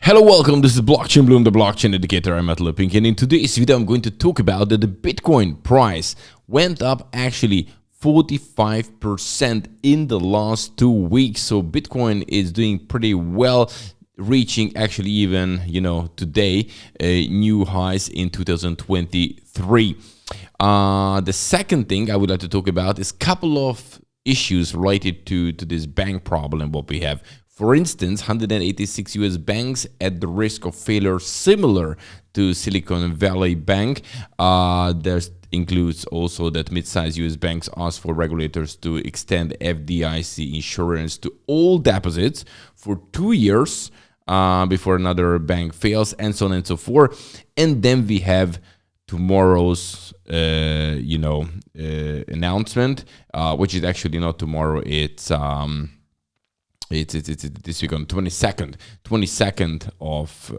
Hello, welcome. This is Blockchain Bloom, the blockchain educator. I'm Matt Lipink, and in today's video, I'm going to talk about that the Bitcoin price went up actually 45% in the last 2 weeks. So Bitcoin is doing pretty well, reaching actually even, today, new highs in 2023. The second thing I would like to talk about is a couple of issues related to this bank problem what we have. For instance, 186 US banks at the risk of failure, similar to Silicon Valley Bank. There includes also that mid-sized US banks asked for regulators to extend FDIC insurance to all deposits for 2 years before another bank fails, and so on and so forth. And then we have tomorrow's announcement, which is actually not tomorrow. It's this week on 22nd of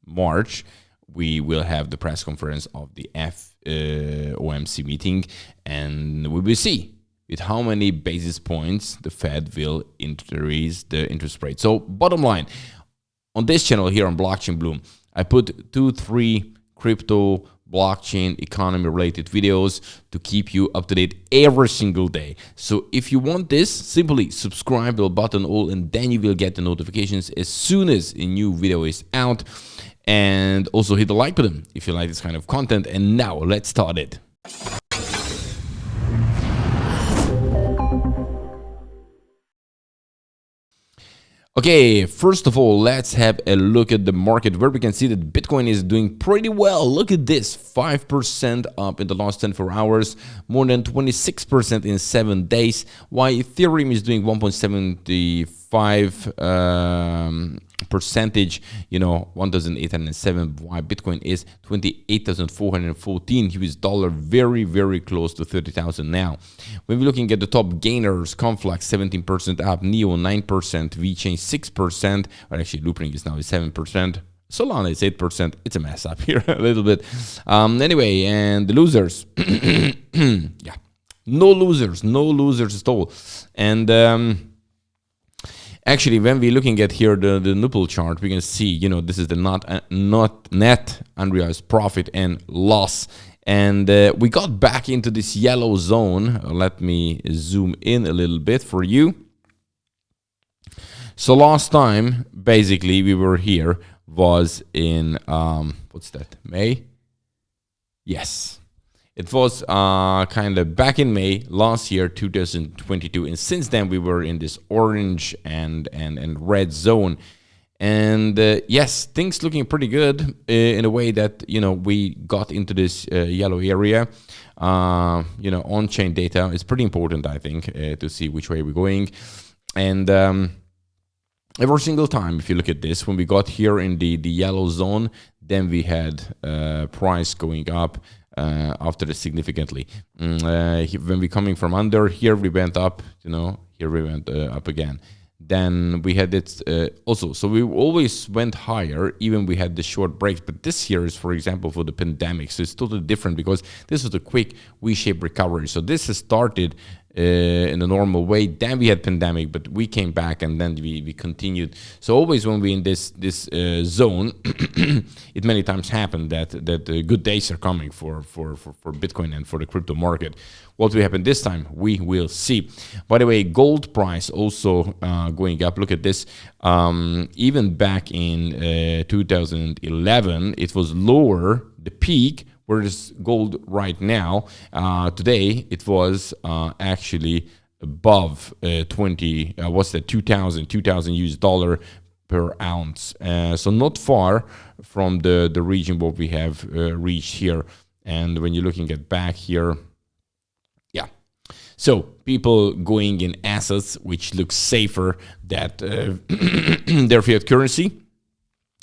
March. We will have the press conference of the FOMC meeting, and we will see with how many basis points the Fed will increase the interest rate. So bottom line, on this channel here on Blockchain Bloom, I put 2-3 crypto blockchain economy related videos to keep you up to date every single day. So if you want this, simply subscribe the button all, and then you will get the notifications as soon as a new video is out. And also hit the like button if you like this kind of content. And now let's start it. Okay, first of all, let's have a look at the market, where we can see that Bitcoin is doing pretty well. Look at this, 5% up in the last 24 hours, more than 26% in 7 days, while Ethereum is doing 1.75 percentage, 1,807, while Bitcoin is 28,414 US dollar, very, very close to 30,000 now. When we're looking at the top gainers, Conflux 17% up, Neo 9%, VeChain 6%, or actually Loopring is now 7%. Solana is 8%. It's a mess up here a little bit. Anyway, and the losers, yeah, no losers at all. And actually, when we're looking at here the Nupal chart, we can see, this is the not net unrealized profit and loss. And we got back into this yellow zone. Let me zoom in a little bit for you. So last time, basically, we were here was in, what's that, May? Yes. It was kind of back in May last year, 2022. And since then, we were in this orange and red zone. And yes, things looking pretty good in a way that, we got into this yellow area. On-chain data is pretty important, I think, to see which way we're going. And every single time, if you look at this, when we got here in the yellow zone, then we had price going up after this significantly. When we're coming from under, here we went up, here we went up again. Then we had it also. So we always went higher, even we had the short breaks. But this here is, for example, for the pandemic. So it's totally different because this was a quick V-shaped recovery. So this has started in a normal way. Then we had pandemic, but we came back and then we continued. So always when we're in this zone, it many times happened that good days are coming for Bitcoin and for the crypto market. What will happen this time, we will see. By the way, gold price also going up. Look at this. Even back in 2011, it was lower, the peak. Where is gold right now? Today it was actually above 20. What's that? 2,000 US dollar per ounce. So not far from the region what we have reached here. And when you're looking at back here, yeah. So people going in assets which look safer than their fiat currency.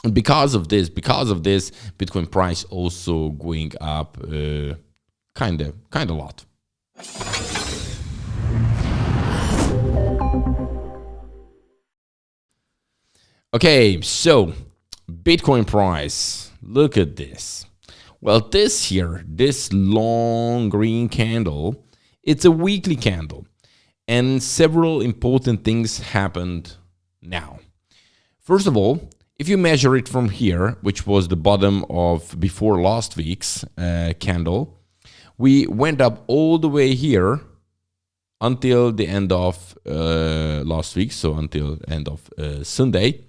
And because of this, Bitcoin price also going up kind of a lot. Okay, so Bitcoin price, look at this. Well, this long green candle, it's a weekly candle. And several important things happened now. First of all, If you measure it from here, which was the bottom of before last week's candle, we went up all the way here until the end of last week, so until end of Sunday,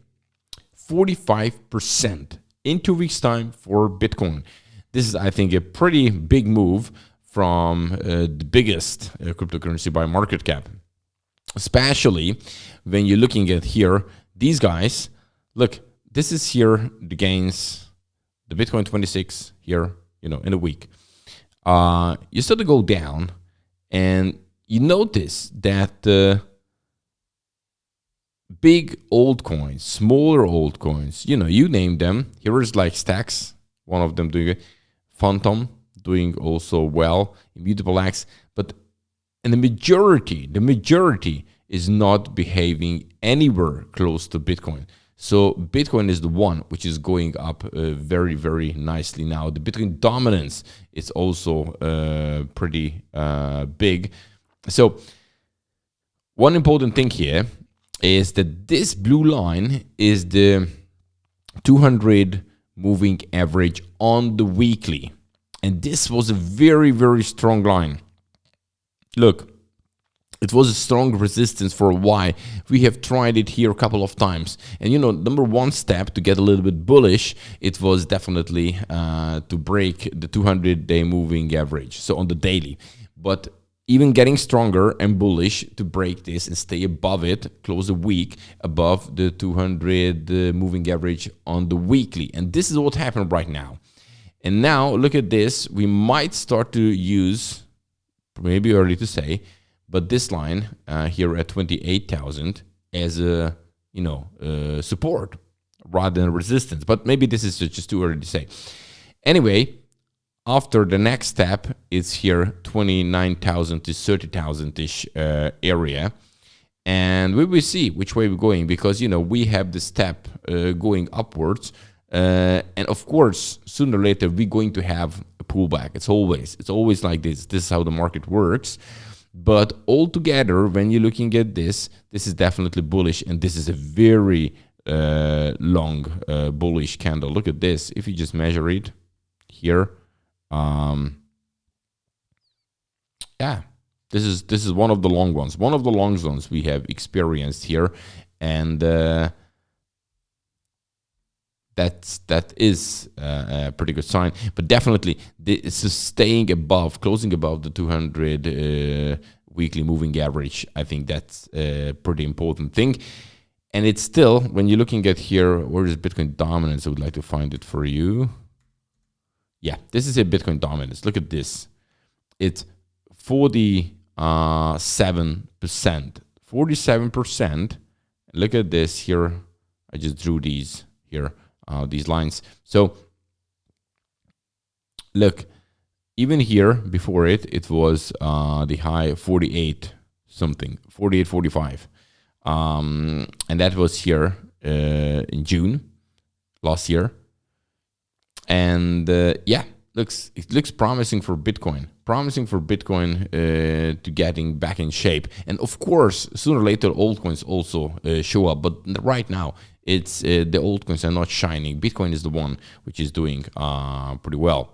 45% in 2 weeks' time for Bitcoin. This is, I think, a pretty big move from the biggest cryptocurrency by market cap, especially when you're looking at here, these guys, look, this is here the gains, the Bitcoin 26 here, you know, in a week. You start to go down and you notice that the big altcoins, smaller altcoins, you know, you name them. Here is like Stacks, one of them doing it. Phantom doing also well, Immutable X, but and the majority is not behaving anywhere close to Bitcoin. So Bitcoin is the one which is going up very, very nicely now. The Bitcoin dominance is also pretty big. So one important thing here is that this blue line is the 200 moving average on the weekly. And this was a very, very strong line. Look, it was a strong resistance for a while. We have tried it here a couple of times. And you know, number one step to get a little bit bullish, it was definitely to break the 200-day moving average, so on the daily. But even getting stronger and bullish to break this and stay above it, close a week above the 200 moving average on the weekly. And this is what happened right now. And now look at this. We might start to use, maybe early to say, but this line here at 28,000 as a, you know, support rather than resistance. But maybe this is just too early to say. Anyway, after the next step, it's here 29,000 to 30,000-ish area. And we will see which way we're going because, you know, we have the step going upwards. And of course, sooner or later, we're going to have a pullback. It's always like this. This is how the market works. But altogether, when you're looking at this, this is definitely bullish. And this is a very long bullish candle. Look at this. If you just measure it here, yeah, this is one of the long ones. One of the long ones we have experienced here. And that is a pretty good sign, but definitely this is staying above, closing above the 200 weekly moving average. I think that's a pretty important thing. And it's still, when you're looking at here, where is Bitcoin dominance? I would like to find it for you. Yeah, this is a Bitcoin dominance. Look at this. It's 47%. 47%. Look at this here. I just drew these here. These lines. So look, even here before it was the high 48 something, 48, 45. And that was here in June last year. And yeah, it looks promising for Bitcoin. To getting back in shape. And of course, sooner or later, altcoins also show up. But right now, it's the altcoins are not shining. Bitcoin is the one which is doing pretty well.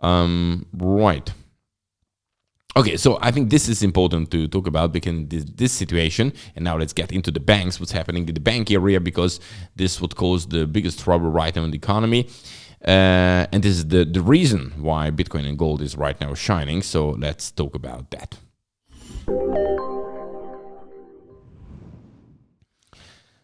Right. Okay, so I think this is important to talk about because this situation, and now let's get into the banks, what's happening in the bank area, because this would cause the biggest trouble right now in the economy. And this is the reason why Bitcoin and gold is right now shining. So let's talk about that.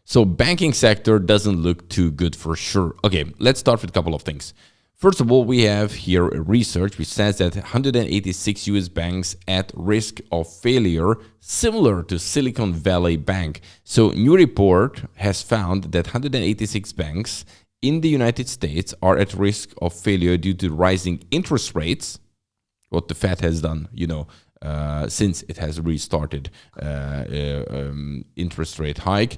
So banking sector doesn't look too good for sure. Okay, let's start with a couple of things. First of all, we have here a research which says that 186 US banks at risk of failure, similar to Silicon Valley Bank. So new report has found that 186 banks in the United States are at risk of failure due to rising interest rates, what the Fed has done, since it has restarted interest rate hike,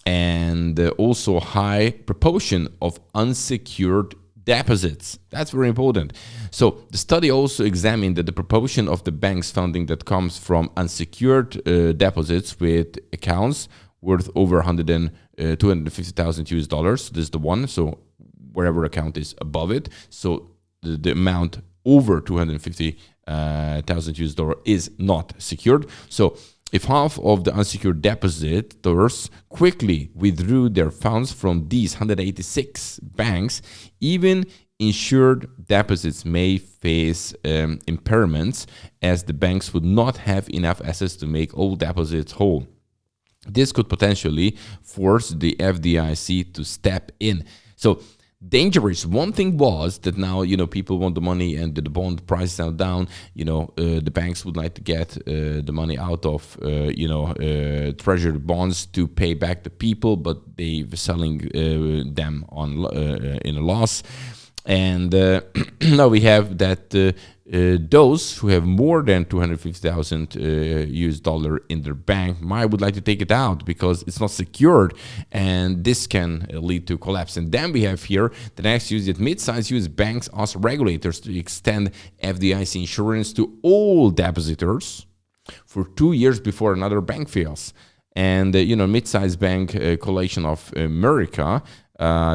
and also high proportion of unsecured deposits. That's very important. So the study also examined that the proportion of the bank's funding that comes from unsecured deposits with accounts worth over $100 250,000 US dollars. This is the one. So wherever account is above it. So the amount over 250,000 US dollar is not secured. So if half of the unsecured depositors quickly withdrew their funds from these 186 banks, even insured deposits may face impairments, as the banks would not have enough assets to make all deposits whole. This could potentially force the FDIC to step in. So dangerous. One thing was that now, people want the money and the bond prices are down. The banks would like to get the money out of, treasury bonds to pay back the people, but they were selling them on in a loss. And now we have that those who have more than 250,000 US dollar in their bank would like to take it out because it's not secured, and this can lead to collapse. And then we have here the next use that mid-sized US banks ask regulators to extend FDIC insurance to all depositors for 2 years before another bank fails. And mid-sized bank coalition of America.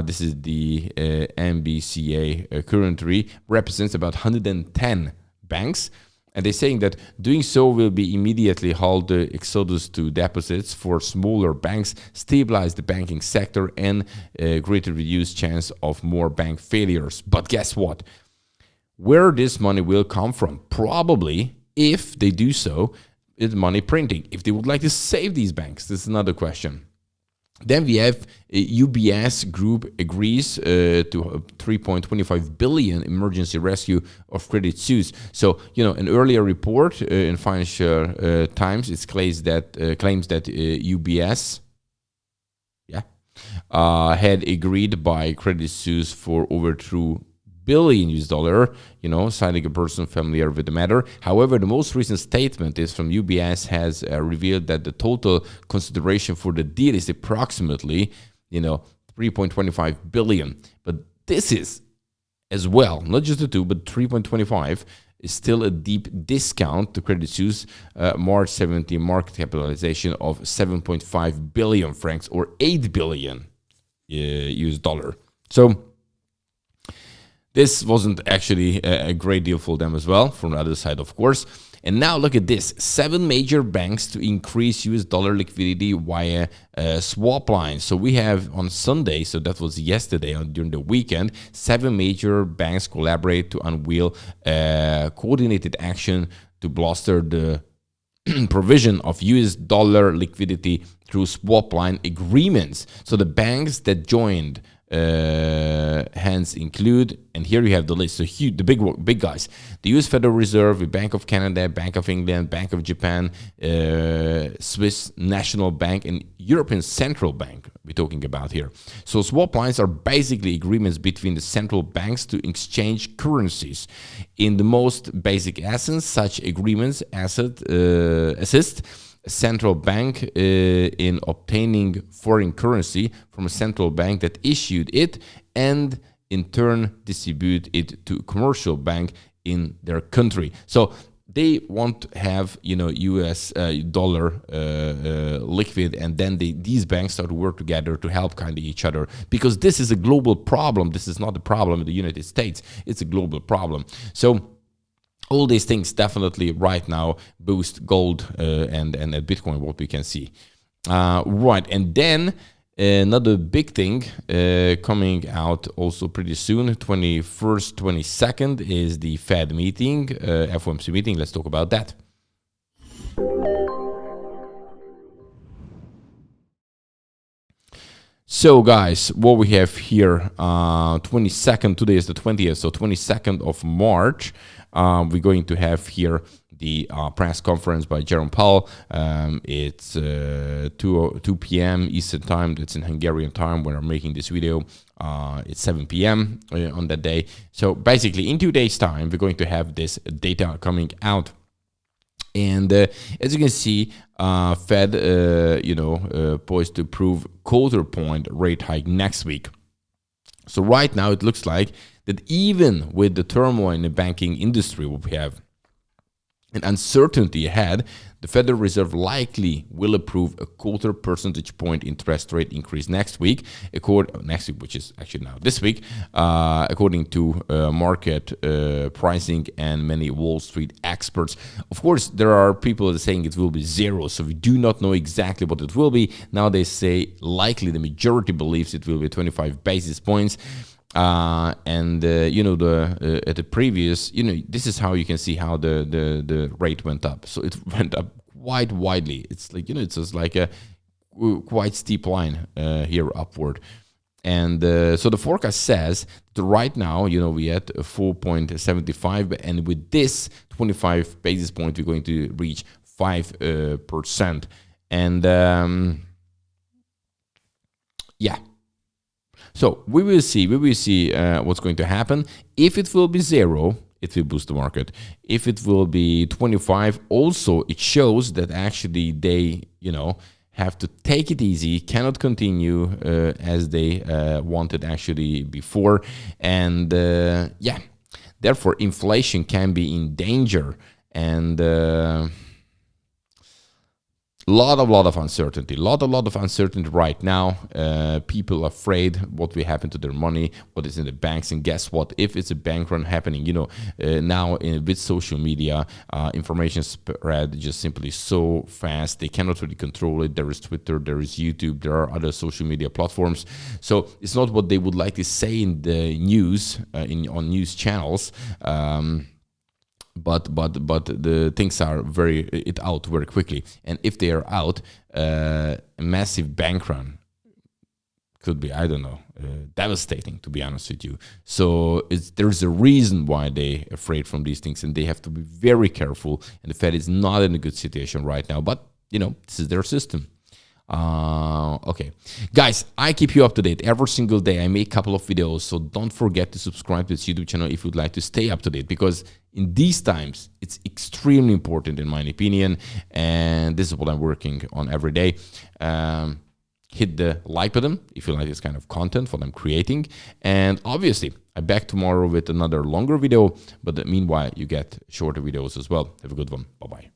This is the MBCA currently represents about 110 banks, and they're saying that doing so will be immediately halt the exodus to deposits for smaller banks, stabilize the banking sector, and greatly reduce chance of more bank failures. But guess what? Where this money will come from? Probably, if they do so, is money printing. If they would like to save these banks, this is another question. Then we have UBS Group agrees to 3.25 billion emergency rescue of Credit Suisse. So, an earlier report in Financial Times, it claims that UBS had agreed by Credit Suisse for over $2 billion US dollar, citing a person familiar with the matter. However, the most recent statement is from UBS has revealed that the total consideration for the deal is approximately, 3.25 billion. But this is as well, not just the two, but 3.25 is still a deep discount to Credit Suisse March 17 market capitalization of 7.5 billion francs or 8 billion US dollar. So this wasn't actually a great deal for them as well, from the other side, of course. And now look at this. 7 major banks to increase US dollar liquidity via swap lines. So we have on Sunday, so that was yesterday during the weekend, 7 major banks collaborate to unveil coordinated action to bolster the provision of US dollar liquidity through swap line agreements. So the banks that joined hands include, and here you have the list, so huge, the big guys: the U.S. Federal Reserve, the Bank of Canada, Bank of England, Bank of Japan, Swiss National Bank, and European Central Bank we're talking about here. So swap lines are basically agreements between the central banks to exchange currencies. In the most basic essence, such agreements assist a central bank in obtaining foreign currency from a central bank that issued it, and in turn distribute it to a commercial bank in their country. So they want to have US dollar liquid, and then these banks start to work together to help kind of each other, because this is a global problem. This is not a problem in the United States. It's a global problem. So all these things definitely right now boost gold and Bitcoin, what we can see. Right, and then another big thing coming out also pretty soon, 21st, 22nd, is the Fed meeting, FOMC meeting. Let's talk about that. So guys, what we have here, 22nd, today is the 20th, so 22nd of March, we're going to have here the press conference by Jerome Powell. It's 2 p.m. Eastern time. That's in Hungarian time when I'm making this video. It's 7 p.m. On that day. So basically, in 2 days' time, we're going to have this data coming out. And as you can see, Fed, poised to approve quarter point rate hike next week. So right now, it looks like that even with the turmoil in the banking industry, what we have, and uncertainty ahead, the Federal Reserve likely will approve a 1/4 percentage point interest rate increase next week, which is actually now this week, according to market pricing and many Wall Street experts. Of course, there are people saying it will be 0, so we do not know exactly what it will be. Now they say likely the majority believes it will be 25 basis points. You know, at the previous, you know, this is how you can see how the rate went up. So it went up quite widely. It's like, you know, it's just like a quite steep line here upward. And so the forecast says that right now, you know, we at 4.75, and with this 25 basis point, we're going to reach 5%. And yeah. So we will see what's going to happen. If it will be 0, it will boost the market. If it will be 25, also it shows that actually they, you know, have to take it easy, cannot continue as they wanted actually before. And yeah, therefore inflation can be in danger. And lot of uncertainty, lot of uncertainty right now. People are afraid what will happen to their money, what is in the banks. And guess what? If it's a bank run happening, you know, now with social media, information spread just simply so fast. They cannot really control it. There is Twitter, there is YouTube, there are other social media platforms. So it's not what they would like to say in the news, on news channels. But the things are out very quickly, and if they are out, a massive bank run could be, I don't know, devastating, to be honest with you. So there's a reason why they're afraid from these things, and they have to be very careful. And the Fed is not in a good situation right now, but you know, this is their system. Okay, guys, I keep you up to date every single day. I make a couple of videos, so don't forget to subscribe to this YouTube channel if you'd like to stay up to date, because in these times it's extremely important in my opinion, and this is what I'm working on every day. Hit the like button if you like this kind of content, what I'm creating, and obviously I'm back tomorrow with another longer video, but meanwhile you get shorter videos as well. Have a good one. Bye bye.